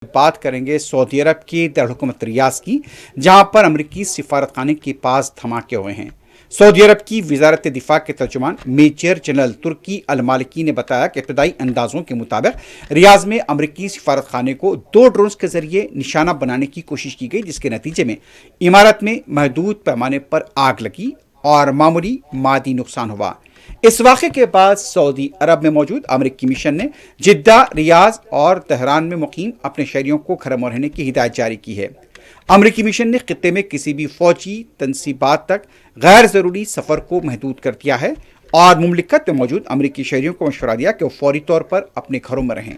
بات کریں گے سعودی عرب کے دارالحکومت ریاض کی، جہاں پر امریکی سفارت خانے کے پاس دھماکے ہوئے ہیں۔ سعودی عرب کی وزارت دفاع کے ترجمان میجر جنرل ترکی المالکی نے بتایا کہ ابتدائی اندازوں کے مطابق ریاض میں امریکی سفارت خانے کو 2 ڈرونز کے ذریعے نشانہ بنانے کی کوشش کی گئی، جس کے نتیجے میں عمارت میں محدود پیمانے پر آگ لگی اور معمولی مادی نقصان ہوا۔ اس واقعے کے بعد سعودی عرب میں موجود امریکی مشن نے جدہ، ریاض اور تہران میں مقیم اپنے شہریوں کو گھر میں رہنے کی ہدایت جاری کی ہے۔ امریکی مشن نے خطے میں کسی بھی فوجی تنصیبات تک غیر ضروری سفر کو محدود کر دیا ہے اور مملکت میں موجود امریکی شہریوں کو مشورہ دیا کہ وہ فوری طور پر اپنے گھروں میں رہیں۔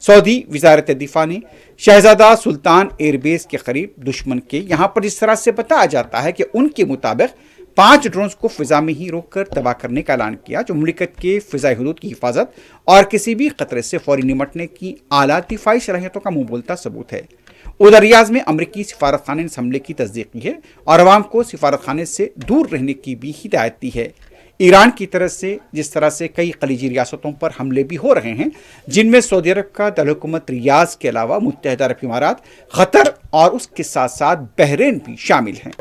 سعودی وزارت دفاع نے شہزادہ سلطان ایئر بیس کے قریب دشمن کے یہاں پر جس طرح سے بتایا جاتا ہے کہ ان کے مطابق 5 ڈرونز کو فضا میں ہی روک کر تباہ کرنے کا اعلان کیا، جو مملکت کے فضائی حدود کی حفاظت اور کسی بھی خطرے سے فوری نمٹنے کی اعلیٰ دفاعی صلاحیتوں کا منہ بولتا ثبوت ہے۔ ادھر ریاض میں امریکی سفارت خانے نے اس حملے کی تصدیق کی ہے اور عوام کو سفارت خانے سے دور رہنے کی بھی ہدایت دی ہے۔ ایران کی طرف سے جس طرح سے کئی خلیجی ریاستوں پر حملے بھی ہو رہے ہیں، جن میں سعودی عرب کا دارالحکومت ریاض کے علاوہ متحدہ عرب امارات، قطر اور اس کے ساتھ ساتھ بحرین بھی شامل ہیں۔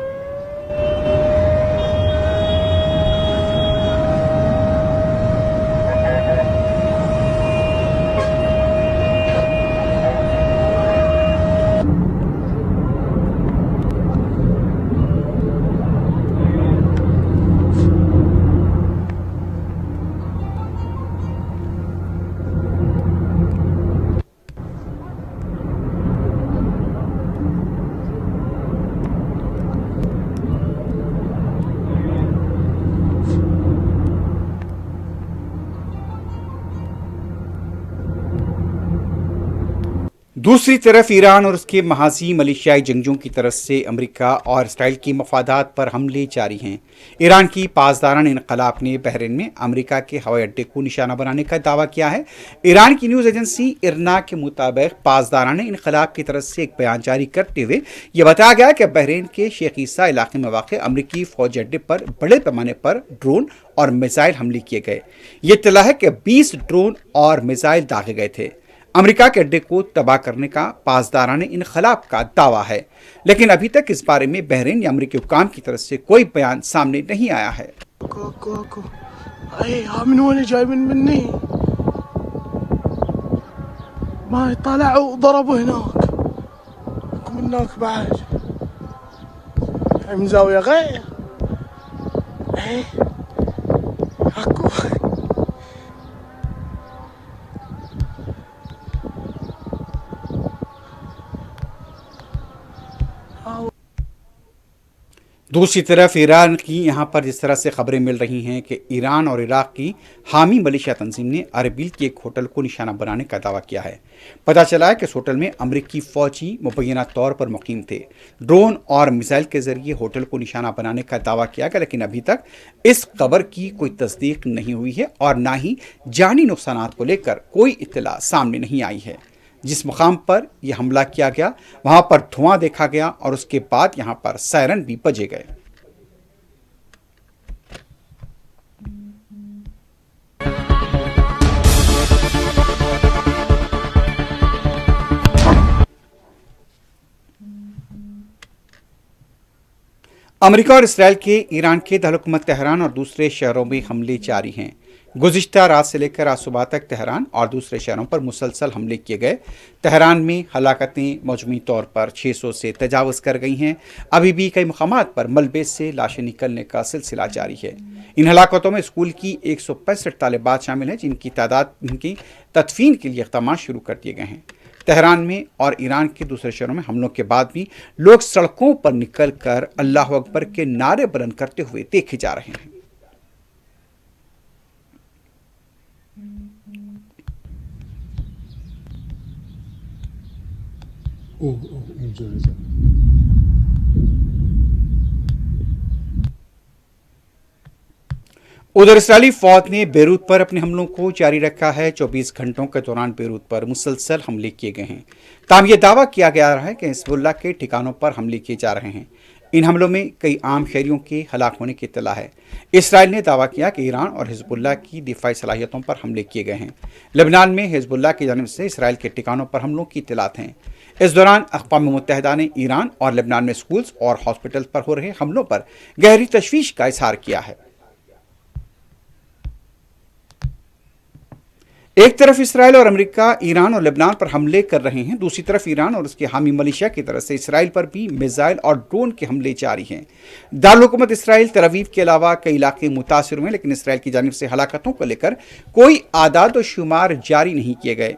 دوسری طرف ایران اور اس کے محاذی ملیشیائی جنگجوؤں کی طرف سے امریکہ اور اسرائیل کی مفادات پر حملے جاری ہیں۔ ایران کی پاسداران انقلاب نے بحرین میں امریکہ کے ہوائی اڈے کو نشانہ بنانے کا دعویٰ کیا ہے۔ ایران کی نیوز ایجنسی ارنا کے مطابق پاسداران انقلاب کی طرف سے ایک بیان جاری کرتے ہوئے یہ بتایا گیا کہ بحرین کے شیخ عیسیٰ علاقے میں واقع امریکی فوجی اڈے پر بڑے پیمانے پر ڈرون اور میزائل حملے کیے گئے۔ یہ اطلاع ہے کہ 20 ڈرون اور میزائل داغے گئے تھے۔ امریکہ کے اڈے کو تباہ کرنے کا پاسداران انقلاب کا دعویٰ ہے، لیکن ابھی تک اس بارے میں بحرین یا امریکی حکام کی طرف سے کوئی بیان سامنے نہیں آیا ہے۔ من وين جاي مني ما طلعوا ضربوا هناك من هناك بعد من زاوية غير اكو دوسری طرف ایران کی یہاں پر جس طرح سے خبریں مل رہی ہیں کہ ایران اور عراق کی حامی ملیشیا تنظیم نے اربیل کے ایک ہوٹل کو نشانہ بنانے کا دعویٰ کیا ہے۔ پتہ چلا ہے کہ اس ہوٹل میں امریکی فوجی مبینہ طور پر مقیم تھے۔ ڈرون اور میزائل کے ذریعے ہوٹل کو نشانہ بنانے کا دعویٰ کیا گیا، لیکن ابھی تک اس خبر کی کوئی تصدیق نہیں ہوئی ہے اور نہ ہی جانی نقصانات کو لے کر کوئی اطلاع سامنے نہیں آئی ہے۔ جس مقام پر یہ حملہ کیا گیا وہاں پر دھواں دیکھا گیا اور اس کے بعد یہاں پر سائرن بھی بجے گئے۔ امریکہ اور اسرائیل کے ایران کے دارالحکومت تہران اور دوسرے شہروں میں حملے جاری ہیں۔ گزشتہ رات سے لے کر آج صبح تک تہران اور دوسرے شہروں پر مسلسل حملے کیے گئے۔ تہران میں ہلاکتیں مجموعی طور پر 600 سے تجاوز کر گئی ہیں۔ ابھی بھی کئی مقامات پر ملبے سے لاشیں نکلنے کا سلسلہ جاری ہے۔ ان ہلاکتوں میں اسکول کی 165 طالبات شامل ہیں، جن کی تدفین کے لیے اقدامات شروع کر دیے گئے ہیں۔ تہران میں اور ایران کے دوسرے شہروں میں حملوں کے بعد بھی لوگ سڑکوں پر نکل کر اللہ اکبر کے نعرے بلند کرتے ہوئے دیکھے جا رہے ہیں۔ ادھر اسرائیلی فوج نے بیروت پر اپنے حملوں کو جاری رکھا ہے۔ 24 گھنٹوں کے دوران بیروت پر مسلسل حملے کیے گئے ہیں۔ تاہم یہ دعویٰ کیا گیا رہا ہے کہ حزب اللہ کے ٹھکانوں پر حملے کیے جا رہے ہیں۔ ان حملوں میں کئی عام شہریوں کے ہلاک ہونے کی اطلاع ہے۔ اسرائیل نے دعویٰ کیا کہ ایران اور حزب اللہ کی دفاعی صلاحیتوں پر حملے کیے گئے ہیں۔ لبنان میں حزب اللہ کی جانب سے اسرائیل کے ٹھکانوں پر حملوں کی اطلاعات ہیں۔ اس دوران اقوام متحدہ نے ایران اور لبنان میں اسکولز اور ہاسپٹل پر ہو رہے حملوں پر گہری تشویش کا اظہار کیا ہے۔ ایک طرف اسرائیل اور امریکہ ایران اور لبنان پر حملے کر رہے ہیں، دوسری طرف ایران اور اس کے حامی ملیشیا کی طرف سے اسرائیل پر بھی میزائل اور ڈرون کے حملے جاری ہیں۔ دارالحکومت اسرائیل تل ابیب کے علاوہ کئی علاقے متاثر ہوئے، لیکن اسرائیل کی جانب سے ہلاکتوں کو لے کر کوئی اعداد و شمار جاری نہیں کیے گئے۔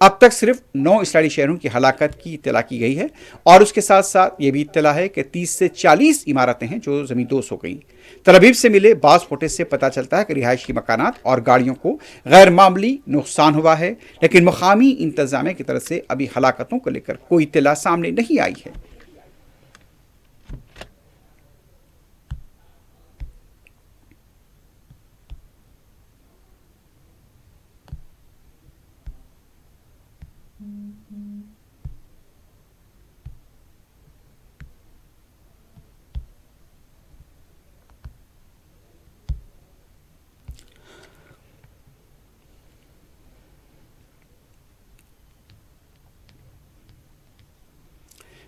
اب تک صرف 9 اسرائیلی شہریوں کی ہلاکت کی اطلاع کی گئی ہے، اور اس کے ساتھ ساتھ یہ بھی اطلاع ہے کہ 30 سے 40 عمارتیں ہیں جو زمیندوز ہو گئیں۔ تل ابیب سے ملے بعض فوٹیج سے پتہ چلتا ہے کہ رہائشی مکانات اور گاڑیوں کو غیر معمولی نقصان ہوا ہے، لیکن مقامی انتظامیہ کی طرف سے ابھی ہلاکتوں کو لے کر کوئی اطلاع سامنے نہیں آئی ہے۔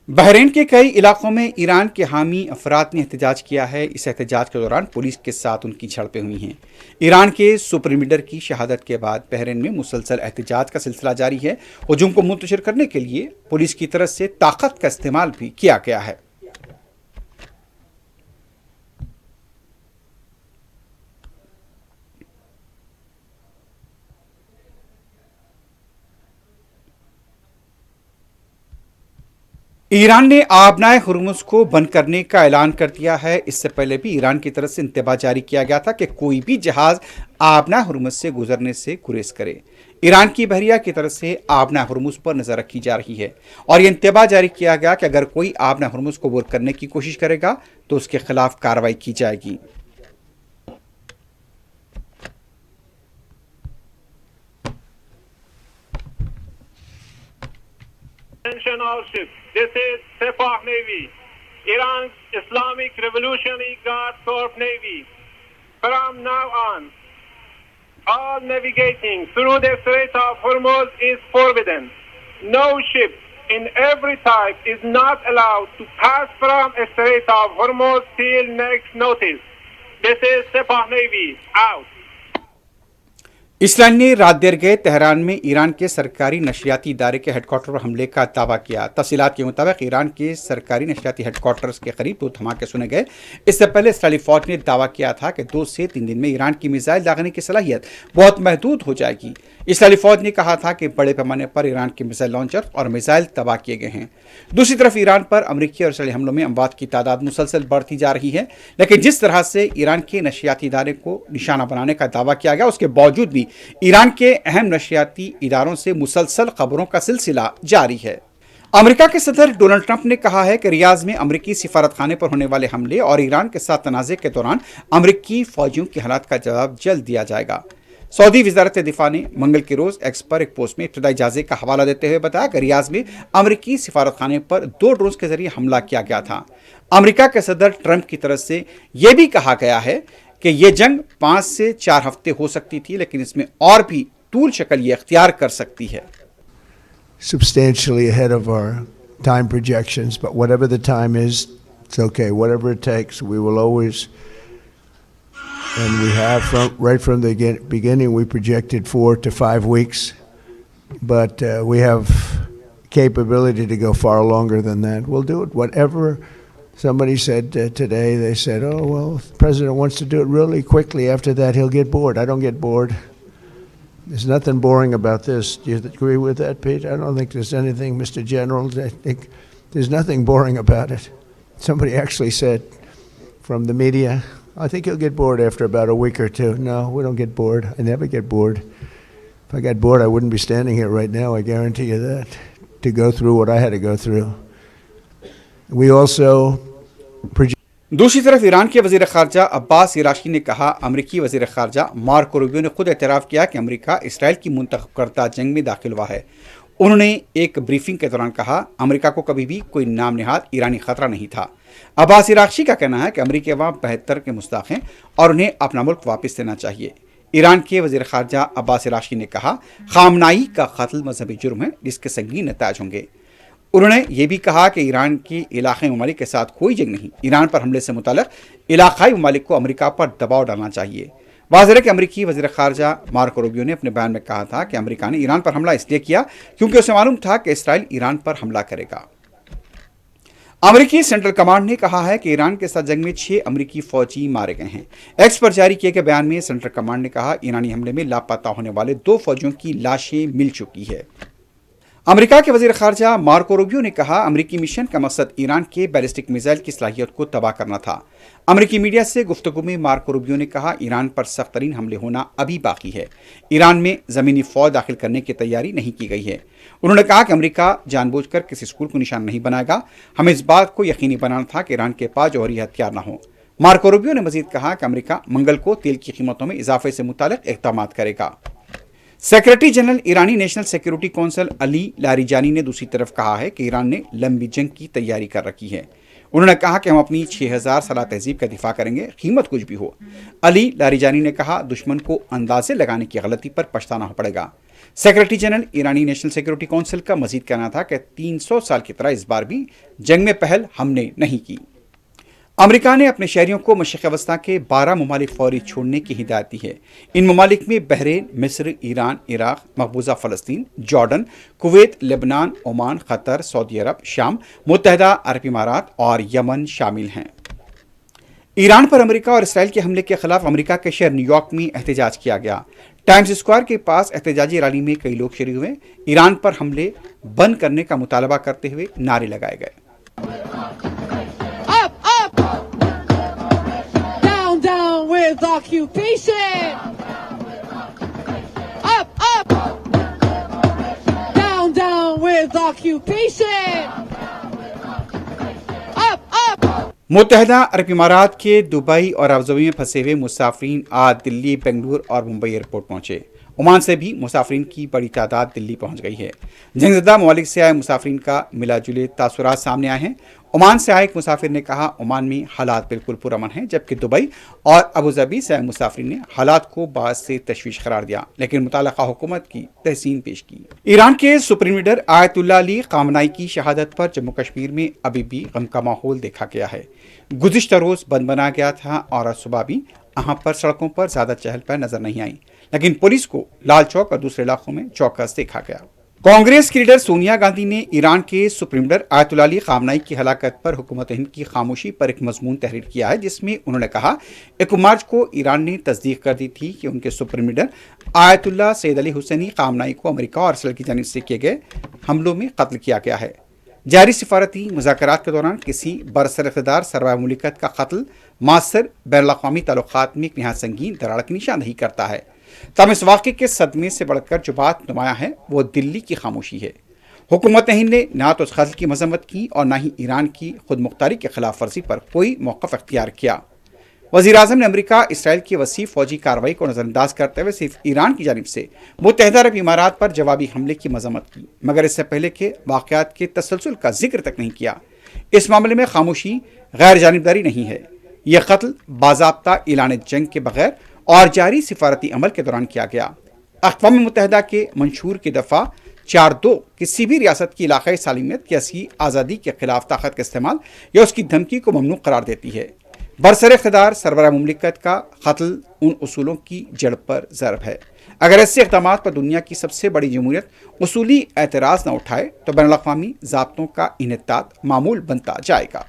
بحرین کے کئی علاقوں میں ایران کے حامی افراد نے احتجاج کیا ہے۔ اس احتجاج کے دوران پولیس کے ساتھ ان کی جھڑپیں ہوئی ہیں۔ ایران کے سپر لیڈر کی شہادت کے بعد بحرین میں مسلسل احتجاج کا سلسلہ جاری ہے۔ ہجوم کو منتشر کرنے کے لیے پولیس کی طرف سے طاقت کا استعمال بھی کیا گیا ہے۔ ایران نے آبنائے ہرمز کو بند کرنے کا اعلان کر دیا ہے۔ اس سے پہلے بھی ایران کی طرف سے انتباہ جاری کیا گیا تھا کہ کوئی بھی جہاز آبنائے ہرمز سے گزرنے سے گریز کرے۔ ایران کی بحریہ کی طرف سے آبنائے ہرمز پر نظر رکھی جا رہی ہے، اور یہ انتباہ جاری کیا گیا کہ اگر کوئی آبنائے ہرمز کو عبور کرنے کی کوشش کرے گا تو اس کے خلاف کارروائی کی جائے گی۔ Attention all ships. This is Sepah Navy, Iran's Islamic Revolutionary Guard Corps Navy. From now on, all navigating through the Strait of Hormuz is forbidden. No ship in every type is not allowed to pass from the Strait of Hormuz till next notice. This is Sepah Navy, out. اسرائیل نے رات دیر گئے Tehran میں ایران کے سرکاری نشریاتی ادارے کے head quarter پر حملے کا دعویٰ کیا۔ تفصیلات کے مطابق ایران کے سرکاری نشریاتی ہیڈ کوارٹرز کے قریب 2 دھماکے سنے گئے۔ اس سے پہلے اسرائیلی فوج نے دعویٰ کیا تھا کہ 2 سے 3 دن میں ایران کی میزائل داغنے کی صلاحیت بہت محدود ہو جائے گی۔ اسرائیلی فوج نے کہا تھا کہ بڑے پیمانے پر ایران کے میزائل لانچر اور میزائل تباہ کیے گئے ہیں۔ دوسری طرف ایران پر امریکی اور اسرائیلی حملوں میں اموات کی تعداد مسلسل بڑھتی جا رہی ہے، لیکن جس طرح سے ایران کے نشریاتی ادارے کو نشانہ بنانے کا دعویٰ کیا گیا، اس کے باوجود بھی ایران کے اہم نشریاتی اداروں سے مسلسل خبروں کا سلسلہ جاری ہے۔ امریکہ کے صدر ڈونلڈ ٹرمپ نے کہا ہے کہ ریاض میں امریکی سفارت خانے پر ہونے والے حملے اور ایران کے ساتھ تنازع کے دوران امریکی فوجیوں کی حالات کا جواب جلد دیا جائے گا۔ سعودی وزارت دفاع نے منگل کے روز ایکس پر ایک پوسٹ میں ابتدائی جائزے کا حوالہ دیتے ہوئے بتایا کہ ریاض میں امریکی سفارت خانے پر 2 ڈرونز کے ذریعے حملہ کیا گیا تھا۔ امریکہ کے صدر ٹرمپ کی طرف سے یہ بھی کہا گیا ہے کہ یہ جنگ 5 سے 4 ہفتے ہو سکتی تھی، لیکن اس میں اور بھی طول شکل یہ اختیار کر سکتی ہے۔ Substantially ahead of our time projections, but whatever the time is, it's okay. Whatever it takes, we will always, and we have right from the beginning, we projected 4 to 5 weeks, but we have capability to go far longer than that. We'll do it. Whatever somebody said today, they said, oh, well, if the president wants to do it really quickly, after that he'll get bored. I don't get bored. There's nothing boring about this. Do you agree with that, Pete? I don't think there's anything, Mr. General. I think there's nothing boring about it. Somebody actually said from the media, I think you'll get bored after about a week or 2. No, we don't get bored. I never get bored. If I got bored, I wouldn't be standing here right now, I guarantee you that, to go through what I had to go through. We also دوسری طرف ایران کے وزیر خارجہ عباس عراشی نے کہا، امریکی وزیر خارجہ مارکو روبیو نے خود اعتراف کیا کہ امریکہ اسرائیل کی منتخب کردہ جنگ میں داخل ہوا ہے۔ انہوں نے ایک بریفنگ کے دوران کہا امریکہ کو کبھی بھی کوئی نام نہاد ایرانی خطرہ نہیں تھا۔ عباس عراقچی کا کہنا ہے کہ امریکی عوام 72 کے مستحق ہیں اور انہیں اپنا ملک واپس لینا چاہیے۔ ایران کے وزیر خارجہ عباس عراقچی نے کہا خامنائی کا قتل مذہبی جرم ہے جس کے سنگین نتائج ہوں گے۔ انہوں نے یہ بھی کہا کہ ایران کی علاقائی ممالک کے ساتھ کوئی جنگ نہیں، ایران پر حملے سے متعلق علاقائی ممالک کو امریکہ پر دباؤ ڈالنا چاہیے۔ واضح ہے کہ امریکی وزیر خارجہ مارکو روبیو نے اپنے بیان میں کہا تھا کہ امریکہ نے ایران پر حملہ اس لیے کیا کیونکہ اسے معلوم تھا کہ اسرائیل ایران پر حملہ کرے گا۔ امریکی سینٹرل کمانڈ نے کہا ہے کہ ایران کے ساتھ جنگ میں 6 امریکی فوجی مارے گئے ہیں۔ ایکس پر جاری کیے گئے بیان میں سینٹرل کمانڈ نے کہا ایرانی حملے میں لاپتہ ہونے والے 2 فوجیوں کی لاشیں مل چکی ہے۔ امریکہ کے وزیر خارجہ مارکو روبیو نے کہا امریکی مشن کا مقصد ایران کے بیلسٹک میزائل کی صلاحیت کو تباہ کرنا تھا۔ امریکی میڈیا سے گفتگو میں مارکو روبیو نے کہا ایران پر سخت ترین حملے ہونا ابھی باقی ہے، ایران میں زمینی فوج داخل کرنے کی تیاری نہیں کی گئی ہے۔ انہوں نے کہا کہ امریکہ جان بوجھ کر کسی اسکول کو نشان نہیں بنائے گا، ہمیں اس بات کو یقینی بنانا تھا کہ ایران کے پاس جوہری ہتھیار نہ ہوں۔ مارکو روبیو نے مزید کہا کہ امریکہ منگل کو تیل کی قیمتوں میں اضافے سے متعلق اقدامات کرے گا۔ سیکرٹری جنرل ایرانی نیشنل سیکیورٹی کونسل علی لاریجانی نے دوسری طرف کہا ہے کہ ایران نے لمبی جنگ کی تیاری کر رکھی ہے۔ انہوں نے کہا کہ ہم اپنی 6000 سالہ تہذیب کا دفاع کریں گے، قیمت کچھ بھی ہو۔ علی لاریجانی نے کہا دشمن کو اندازے لگانے کی غلطی پر پچھتانا پڑے گا۔ سیکرٹری جنرل ایرانی نیشنل سیکیورٹی کونسل کا مزید کہنا تھا کہ 300 سال کی طرح اس بار بھی جنگ میں پہل ہم نے نہیں کی۔ امریکہ نے اپنے شہریوں کو مشرق وسطیٰ کے 12 ممالک فوری چھوڑنے کی ہدایت دی ہے۔ ان ممالک میں بحرین، مصر، ایران، عراق، مقبوضہ فلسطین، جارڈن، کویت، لبنان، عمان، قطر، سعودی عرب، شام، متحدہ عرب امارات اور یمن شامل ہیں۔ ایران پر امریکہ اور اسرائیل کے حملے کے خلاف امریکہ کے شہر نیو یارک میں احتجاج کیا گیا۔ ٹائمز اسکوائر کے پاس احتجاجی ریلی میں کئی لوگ شریک ہوئے، ایران پر حملے بند کرنے کا مطالبہ کرتے ہوئے نعرے لگائے گئے۔ Down with occupation! Up! Down with occupation! Up! متحدہ عرب امارات کے دبئی اور ابوظہبی میں پھنسے ہوئے مسافرین آج دلی، بنگلور اور ممبئی ایئرپورٹ پہنچے۔ عمان سے بھی مسافرین کی بڑی تعداد دلی پہنچ گئی ہے۔ جنگ زدہ ممالک سے آئے مسافرین کا ملا جلے تاثرات سامنے آئے ہیں۔ عمان سے آئے ایک مسافر نے کہا عمان میں حالات بالکل پرامن ہیں، جبکہ دبئی اور ابوظہبی سے آئے مسافرین نے حالات کو باعث سے تشویش قرار دیا لیکن متعلقہ حکومت کی تحسین پیش کی۔ ایران کے سپریم لیڈر آیت اللہ علی خامنائی کی شہادت پر جموں کشمیر میں ابھی بھی غم کا ماحول دیکھا گیا ہے۔ گزشتہ روز بند بنا گیا تھا اور آج صبح بھی یہاں پر سڑکوں پر زیادہ چہل پہل نظر نہیں آئی، لیکن پولیس کو لال چوک اور دوسرے علاقوں میں چوکس دیکھا گیا۔ کانگریس کی لیڈر سونیا گاندھی نے ایران کے سپریم لیڈر آیت اللہ علی خامنائی کی ہلاکت پر حکومت ہند کی خاموشی پر ایک مضمون تحریر کیا ہے، جس میں انہوں نے کہا 1 مارچ کو ایران نے تصدیق کر دی تھی کہ ان کے سپریم لیڈر آیت اللہ سید علی حسینی خامنائی کو امریکہ اور اسرائیل کی جانب سے کیے گئے حملوں میں قتل کیا گیا ہے۔ جاری سفارتی مذاکرات کے دوران کسی برسر اقتدار سربراہ مملکت کا قتل معاصر بین الاقوامی تعلقات میں ایک نہایت سنگین دراڑ کی نشاندہی کرتا ہے۔ تاہم اس واقعے کے صدمے سے بڑھ کر جو بات نمایاں ہے وہ دلی کی خاموشی ہے۔ حکومت ہند نے نہ تو اس قتل کی مذمت کی اور نہ ہی ایران کی خود مختاری کی خلاف ورزی پر کوئی موقف اختیار کیا۔ وزیر اعظم نے امریکہ اسرائیل کی وسیع فوجی کارروائی کو نظر انداز کرتے ہوئے صرف ایران کی جانب سے متحدہ عرب امارات پر جوابی حملے کی مذمت کی، مگر اس سے پہلے کے واقعات کے تسلسل کا ذکر تک نہیں کیا۔ اس معاملے میں خاموشی غیر جانبداری نہیں ہے۔ یہ قتل باضابطہ اعلان جنگ کے بغیر اور جاری سفارتی عمل کے دوران کیا گیا۔ اقوام متحدہ کے منشور کی دفعہ 4(2) کسی بھی ریاست کی علاقائی سالمیت یا اسی آزادی کے خلاف طاقت کا استعمال یا اس کی دھمکی کو ممنوع قرار دیتی ہے۔ برسر اقتدار سربراہ مملکت کا قتل ان اصولوں کی جڑ پر ضرب ہے۔ اگر ایسے اقدامات پر دنیا کی سب سے بڑی جمہوریت اصولی اعتراض نہ اٹھائے تو بین الاقوامی ضابطوں کا انحطاط معمول بنتا جائے گا۔